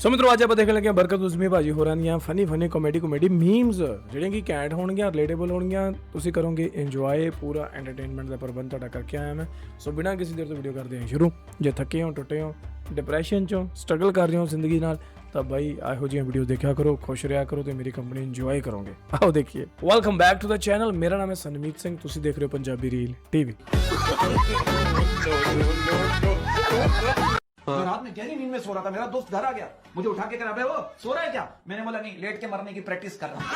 ਸੋ ਮਿੱਤਰੋ ਅੱਜ ਆਪਾਂ ਦੇਖਣ ਲੱਗੇ ਹਾਂ ਬਰਕਤ ਉਜ਼ਮੀ ਭਾਜੀ ਹੋਰਾਂ ਦੀਆਂ ਫਨੀ ਕਾਮੇਡੀ ਮੀਮਸ ਜਿਹੜੀਆਂ ਕਿ ਕੈਂਟ ਹੋਣਗੀਆਂ, ਰਿਲੇਟੇਬਲ ਹੋਣਗੀਆਂ, ਤੁਸੀਂ ਕਰੋਗੇ ਇੰਜੋਏ। ਪੂਰਾ ਐਂਟਰਟੇਨਮੈਂਟ ਦਾ ਪ੍ਰਬੰਧ ਤੁਹਾਡਾ ਕਰਕੇ ਆਇਆ ਮੈਂ। ਸੋ ਬਿਨਾਂ ਕਿਸੇ ਦੇਰ ਤੋਂ ਵੀਡੀਓ ਕਰਦੇ ਹਾਂ ਸ਼ੁਰੂ। ਜੇ ਥੱਕੇ ਹੋ, ਟੁੱਟੇ ਹੋ, ਡਿਪਰੈਸ਼ਨ 'ਚੋਂ ਸਟਰਗਲ ਕਰ ਰਹੇ ਹੋ ਜ਼ਿੰਦਗੀ ਨਾਲ, ਤਾਂ ਬਾਈ ਇਹੋ ਜਿਹੀਆਂ ਵੀਡੀਓ ਦੇਖਿਆ ਕਰੋ, ਖੁਸ਼ ਰਿਹਾ ਕਰੋ ਤੇ ਮੇਰੀ ਕੰਪਨੀ ਇੰਜੋਏ ਕਰੋਗੇ। ਆਓ ਦੇਖੀਏ। Welcome back to the channel. ਮੇਰਾ ਨਾਮ ਹੈ ਸਨਮੀਤ ਸਿੰਘ, ਤੁਸੀਂ ਦੇਖ ਰਹੇ ਹੋ ਪੰਜਾਬੀ ਰੀਲ ਟੀਵੀ। मैं रात में गहरी नींद में सो रहा था, मेरा दोस्त घर आ गया, मुझे उठा के कहा, वो सो रहा है क्या? मैंने बोला नहीं, लेट के मरने की प्रैक्टिस कर रहा हूं।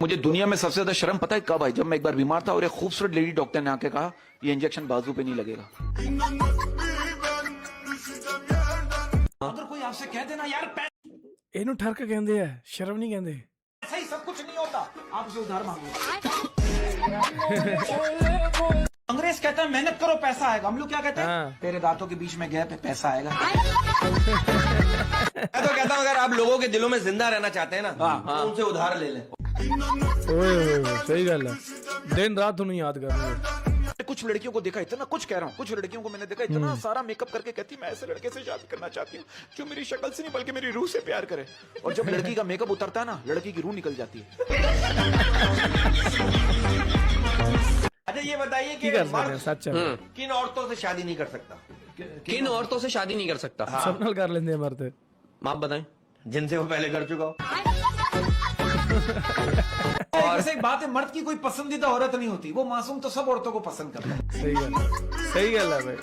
मुझे दुनिया में सबसे ज्यादा शर्म पता है कब आई? जब मैं एक बार बीमार था और एक खूबसूरत लेडी डॉक्टर ने आके कहा ये इंजेक्शन बाजू पे नहीं लगेगा। अगर कोई आपसे कह देना यार ਇਹਨੂੰ ਠਰਕ ਕਹਿੰਦੇ ਆ, ਸ਼ਰਮ ਨਹੀਂ ਕਹਿੰਦੇ। पैसा ही सब कुछ नहीं होता, आपसे उधार मांगो। अंग्रेज कहता है मेहनत करो पैसा आएगा, हम लोग क्या कहते हैं? तेरे दांतों के बीच में गैप है, पैसा आएगा। मैं तो कहता हूँ अगर आप लोगों के दिलों में जिंदा रहना चाहते हैं ना, तो उनसे उधार ले लें। ਓਏ ਸਹੀ ਗੱਲ ਹੈ, ਦਿਨ ਰਾਤ ਤੁਹਾਨੂੰ ਯਾਦ ਕਰਨਗੇ। कुछ लड़कियों को देखा, इतना कुछ कह रहा हूँ, कुछ लड़कियों को मैंने देखा इतना सारा मेकअप करके कहती मैं ऐसे लड़के से शादी करना चाहती हूँ जो मेरी शक्ल से नहीं बल्कि मेरी रूह से प्यार करे। और जब लड़की का मेकअप उतरता है ना, लड़की की रूह निकल जाती है। अच्छा ये बताइए ਕੀ कि ਕਰ ਸਕਦੇ मर्द ਆ, ਸੱਚ ਹੈ। किन औरतों से शादी नहीं कर सकता? किन औरतों से शादी नहीं कर सकता? ਸਭ ਨਾਲ ਕਰ ਲੈਂਦੇ ਆ ਮਰਦ। आप बताएं। जिनसे वो पहले कर चुका हो। और एक बात है, मर्द की कोई पसंदीदा औरत नहीं होती, वो मासूम तो सब औरतों को पसंद करता है। ਸਹੀ ਗੱਲ ਹੈ ਬਾਈ,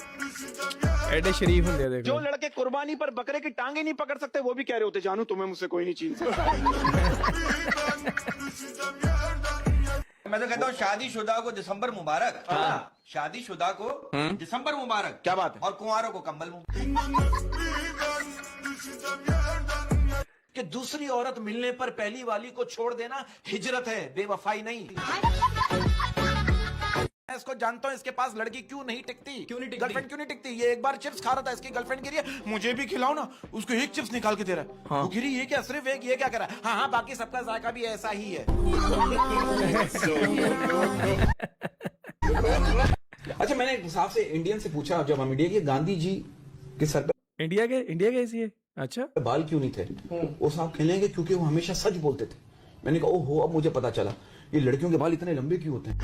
ਐਡੇ ਸ਼ਰੀਫ ਹੁੰਦੇ ਆ जो ਦੇਖੋ। लड़के कुर्बानी पर बकरे की टांगे नहीं पकड़ सकते वो भी कह रहे होते जानू तुम्हें मुझसे कोई नहीं छीन सकता। मैं तो कहता हूँ शादीशुदा को दिसंबर मुबारक। शादीशुदा को दिसंबर मुबारक। क्या बात है? और कुंवारों को कंबल मुबारक। कि दूसरी औरत मिलने पर पहली वाली को छोड़ देना हिजरत है, बेवफाई नहीं। मैं इसको जानता हूँ, इसके पास लड़की क्यों नहीं टिकती, गर्लफ्रेंड क्यों नहीं टिकती। ये एक बार चिप्स खा रहा था, इसकी गर्लफ्रेंड गिरी है, मुझे भी खिलाओ ना, उसको एक चिप्स निकाल के दे रहा है। वो गिरी ये क्या, सिर्फ एक, ये क्या कर रहा है? हाँ बाकी सबका जायका भी ऐसा ही है। अच्छा मैंने एक साहब से, इंडियन से पूछा जब हम इंडिया के, गांधी जी के सर पे ਇੰਡੀਆ ਗਏ ਸੀ ਇਹ? अच्छा बाल क्यों नहीं थे? वो साहब कहने क्योंकि वो हमेशा सच बोलते थे। मैंने कहा ओहो, अब मुझे पता चला ये लड़कियों के बाल इतने लंबे क्यों होते हैं।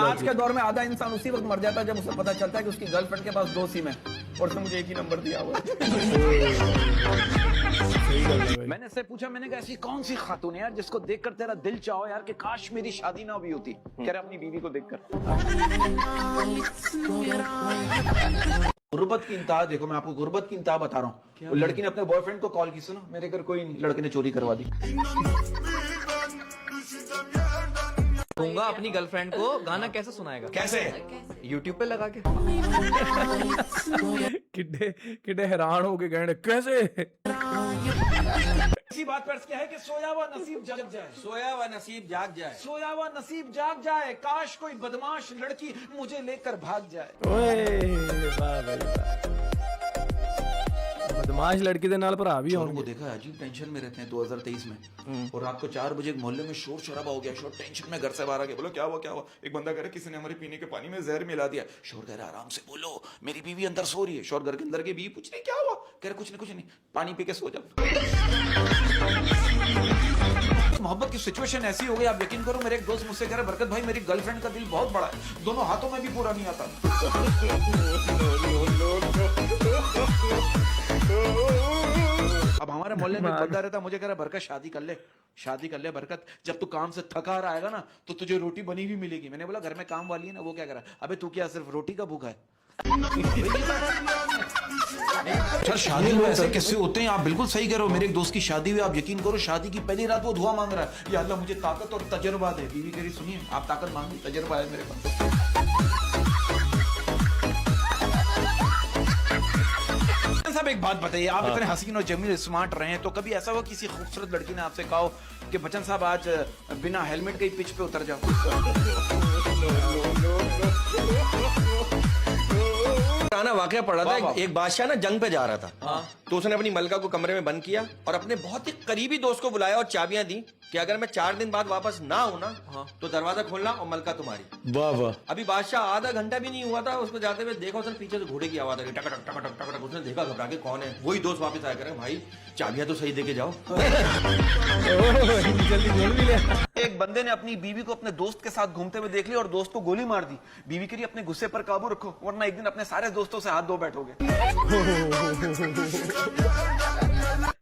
आज के दौर में आधा इंसान उसी वक्त मर जाता है जब उसे पता चलता है कि उसकी गर्लफ्रेंड के पास 2 सिम है और उसने मुझे एक ही नंबर दिया हुआ है। सही ਗੱਲ ਹੈ ਬਾਈ। मैंने इससे पूछा, मैंने कहा ऐसी कौन सी खातून है यार जिसको देखकर तेरा दिल चाहो यार कि काश मेरी शादी ना भी होती। कह रहा अपनी बीवी को देखकर। गुर्बत की इंतहा देखो, मैं आपको गुर्बत की इंतहा बता रहा हूँ। लड़की ने अपने बॉयफ्रेंड को कॉल की, सुनो मेरे घर कोई नहीं, लड़के ने चोरी करवा दी। दूंगा अपनी गर्लफ्रेंड को गाना कैसे सुनाएगा? कैसे? यूट्यूब पे लगा के। किड्डे हैरान हो के कहने कैसे। इसी बात पर क्या है कि सोया हुआ नसीब जाग जाए, सोया हुआ नसीब जाग जाए। सोया हुआ नसीब जाग जाए, काश कोई बदमाश लड़की मुझे लेकर भाग जाए। ਓਏ ਵਾਹ ਬਾਈ ਵਾਹ। बदमाश लड़की ਦੇ ਨਾਲ ਭਰਾ ਵੀ शोरों को ਹੋਣਗੇ। देखा है, अजीब टेंशन में रहते हैं 2023 में। और रात को 4 बजे मोहल्ले में शोर शराबा हो गया। शोर टेंशन में घर से बाहर आ गया, बोलो क्या हुआ क्या हुआ? एक बंदा कह रहा है किसी ने हमारे पीने के पानी में जहर मिला दिया। शोर कह रहा है आराम से बोलो, मेरी बीवी अंदर सो रही है। शोर घर के अंदर के बीवी पूछ रही क्या हुआ? कह रहा कुछ नहीं पानी पी के सो जाओ। मोहब्बत की सिचुएशन ऐसी हो गई, आप यकीन करो, मेरे एक दोस्त मुझसे कह रहा बरकत भाई मेरी गर्लफ्रेंड का दिल बहुत बड़ा है, दोनों हाथों में भी पूरा नहीं आता। अब हमारे मोहल्ले में एक बंदा रहता, मुझे कह रहा बरकत शादी कर ले बरकत, जब तू काम से थका हारा आएगा ना तो तुझे रोटी बनी हुई मिलेगी। मैंने बोला घर में काम वाली है ना, वो क्या कह रहा है, अबे तू क्या सिर्फ रोटी का भूखा है? सर शादी में ऐसे किस्से होते हैं, आप बिल्कुल सही कह रहे हो। मेरे एक दोस्त की शादी हुई, आप यकीन करो, शादी की पहली रात वो दुआ मांग रहा है, या अल्लाह मुझे ताकत और तजर्बा दे। बीवी कह रही सुनिए आप ताकत मांगी, तजर्बा है मेरे पास। साहब एक बात बताइए, आप इतने हसीन और जमील स्मार्ट रहे हैं, तो कभी ऐसा हुआ किसी खूबसूरत लड़की ने आपसे कहा कि बच्चन साहब आज बिना हेलमेट के ही पिच पे उतर जाओ? पुराना वाकया पड़ा था। एक बादशाह ना जंग पे जा रहा था, तो उसने अपनी मलका को कमरे में बंद किया और अपने बहुत ही करीबी दोस्त को बुलाया और चाबियां दी कि अगर मैं 4 दिन बाद वापस ना आऊं ना तो दरवाजा खोलना और मलका तुम्हारी। वाह वाह। अभी बादशाह आधा घंटा भी नहीं हुआ था, उसको जाते हुए देखा, उसने पीछे से घोड़े की आवाज आ रही, टक टक टक टक टक टक। उसने देखा, घबरा के कौन है, वही दोस्त वापस आया, करे भाई चाबियां तो सही देके जाओ। जल्दी बोल भी लिया। एक बंदे ने अपनी बीवी को अपने दोस्त के साथ घूमते हुए देख लिया और दोस्त को गोली मार दी। बीवी कह रही अपने गुस्से पर काबू रखो वरना एक दिन अपने सारे दोस्तों से हाथ धो बैठोगे।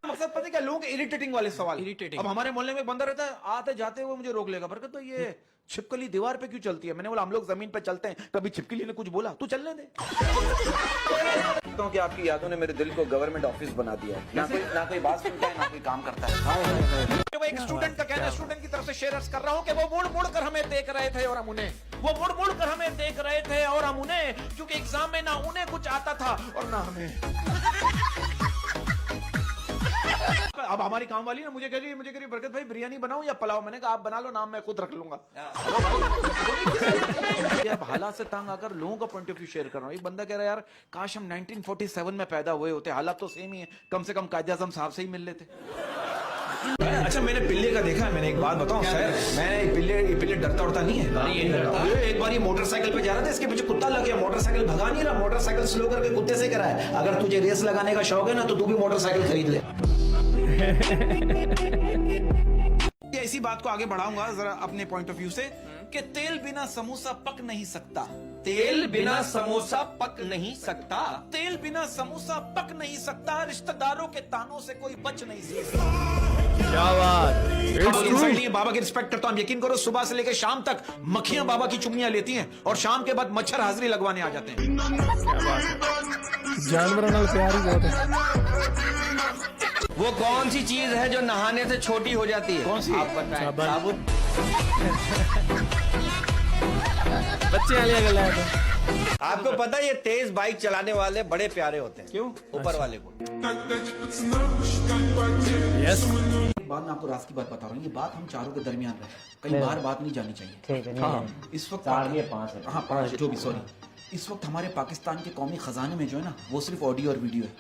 मकसद पता है क्या, लोग इरिटेटिंग वाले सवाल। Irritating। अब हमारे मोहल्ले में एक बंदा रहता है, आते जाते हुए मुझे रोक लेगा, बरकत तो ये छिपकली दीवार पे क्यों चलती है? मैंने बोला हम लोग जमीन पे चलते हैं, कभी छिपकली ने कुछ बोला? तू चलने दे। कि आपकी यादों ने मेरे दिल को गवर्नमेंट ऑफिस बना दिया है। ना कोई बात सुनता है, ना कोई काम करता है। वो एक स्टूडेंट का कहना है, स्टूडेंट की तरफ से शेयर कर रहा हूँ कि वो मुड़ मुड़ कर हमें देख रहे थे और हम उन्हें, वो मुड़ मुड़ कर हमें देख रहे थे और हम उन्हें, क्योंकि एग्जाम में ना उन्हें कुछ आता था और ना हमें। अब हमारी काम वाली ना मुझे कह रही बरकत भाई बिरयानी बनाऊं या पुलाव? मैंने कहा आप बना लो, नाम मैं खुद रख लूंगा। अब हालात से तंग आकर लोगों का पॉइंट ऑफ व्यू शेयर कर रहा हूँ। एक बंदा कह रहा है यार काश हम 1947 में पैदा हुए होते, हालात तो सेम ही है, कम से कम कायदे आज़म साहब से ही मिल लेते। अच्छा मैंने पिल्ले का देखा है, मैंने एक बात बताऊं सर, मैं ये पिल्ले डरता उड़ता नहीं है। एक बार ये मोटरसाइकिल पे जा रहा था, इसके पीछे कुत्ता लग गया, मोटरसाइकिल भगा नहीं रहा, मोटरसाइकिल स्लो करके कुत्ते से करा है। अगर तुझे रेस लगाने का शौक है ना तो तू भी मोटरसाइकिल खरीद ले। इसी बात को आगे बढ़ाऊंगा जरा अपने पॉइंट ऑफ व्यू से कि तेल बिना समोसा पक नहीं सकता। तेल बिना समोसा पक नहीं सकता। तेल बिना समोसा पक नहीं सकता। रिश्तेदारों के तानों से कोई बच नहीं सकता। क्या बात। ये बाबा की रिस्पेक्ट करता हूं। यकीन करो सुबह से लेकर शाम तक मक्खियां बाबा की चुम्मियां लेती हैं और शाम के बाद मच्छर हाजिरी लगवाने आ जाते हैं। जानवरों नाल प्यार ही बहुत है। वो कौन सी चीज है जो नहाने से छोटी हो जाती है? कौन सी? आप बताएं। साबुन। बच्चे वाली गल है। आपको पता है ये तेज बाइक चलाने वाले बड़े प्यारे होते हैं। क्यों? ऊपर वाले को। यस। बाद में आपको राज की बात बता रहा हूँ, ये बात हम चारों के दरमियान रहे, कई बार बात नहीं जानी चाहिए। हाँ, इस वक्त 5 जो भी, सॉरी, इस वक्त हमारे पाकिस्तान के कौमी खजाने में जो है ना वो सिर्फ ऑडियो और वीडियो है।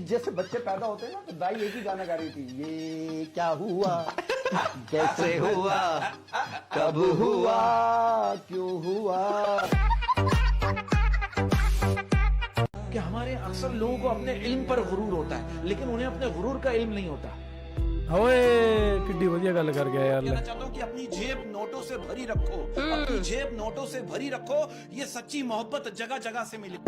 जैसे बच्चे पैदा होते हैं ना तो दाई एक ही गाना गा रही थी, ये क्या हुआ, कैसे हुआ, कब हुआ, क्यों हुआ। कि हमारे अक्सर लोगों को अपने इल्म पर गुरूर होता है लेकिन उन्हें अपने गुरूर का इल्म नहीं होता। ओए किड्डी वधिया गल कर गया यार। कहना चाहता हूँ कि अपनी जेब नोटों से भरी रखो, अपनी जेब नोटों से भरी रखो, ये सच्ची मोहब्बत जगह जगह से मिले।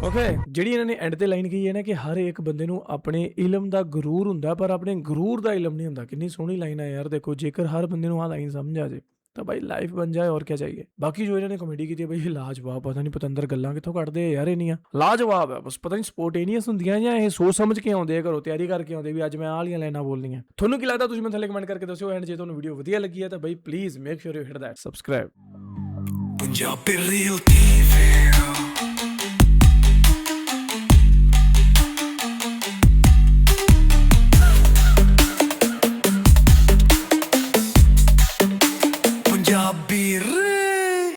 ਓਕੇ, ਜਿਹੜੀ ਇਹਨਾਂ ਨੇ ਐਂਡ ਤੇ ਲਾਈਨ ਕਹੀ ਹੈ ਨਾ ਕਿ ਹਰ ਇੱਕ ਬੰਦੇ ਨੂੰ ਆਪਣੇ ਇਲਮ ਦਾ ਗਰੂਰ ਹੁੰਦਾ ਪਰ ਆਪਣੇ ਗਰੂਰ ਦਾ ਇਲਮ ਨਹੀਂ ਹੁੰਦਾ। ਕਿੰਨੀ ਸੋਹਣੀ ਲਾਈਨ ਹੈ ਯਾਰ। ਦੇਖੋ ਜੇਕਰ ਹਰ ਬੰਦੇ ਨੂੰ ਆਹ ਲਾਈਨ ਸਮਝ ਆ ਜੇ ਤਾਂ ਭਾਈ ਲਾਈਫ ਬਣ ਜਾਏ, ਔਰ ਕੀ ਚਾਹੀਏ। ਬਾਕੀ ਜੋ ਇਹਨਾਂ ਨੇ ਕਮੇਡੀ ਕੀਤੀ ਹੈ ਭਾਈ ਲਾਜਵਾਬ, ਪਤਾ ਨਹੀਂ ਪਤੰਦਰ ਗੱਲਾਂ ਕਿੱਥੋਂ ਕੱਢਦੇ ਆ ਯਾਰ ਇੰਨੀਆਂ ਲਾਜਵਾਬ ਹੈ। ਬਸ ਪਤਾ ਨਹੀਂ ਸਪੋਰਟੇਨੀਅਸ ਹੁੰਦੀਆਂ ਜਾਂ ਇਹ ਸੋਚ ਸਮਝ ਕੇ ਆਉਂਦੇ ਆ, ਘਰੋਂ ਤਿਆਰੀ ਕਰਕੇ ਆਉਂਦੇ ਵੀ ਅੱਜ ਮੈਂ ਆਹ ਵਾਲੀਆਂ ਲਾਈਨਾਂ ਬੋਲਣੀਆਂ। ਤੁਹਾਨੂੰ ਕੀ ਲੱਗਦਾ ਤੁਸੀਂ ਮੈਨੂੰ ਥੱਲੇ ਕਮੈਂਟ ਕਰਕੇ ਦੱਸਿਓ। ਐਂਡ ਜੇ ਤੁਹਾਨੂੰ ਵੀਡੀਓ ਵਧੀਆ ਲੱਗੀ ਹੈ ਤਾਂ ਭਾਈ please make sure you hit that subscribe. Punjabi real TV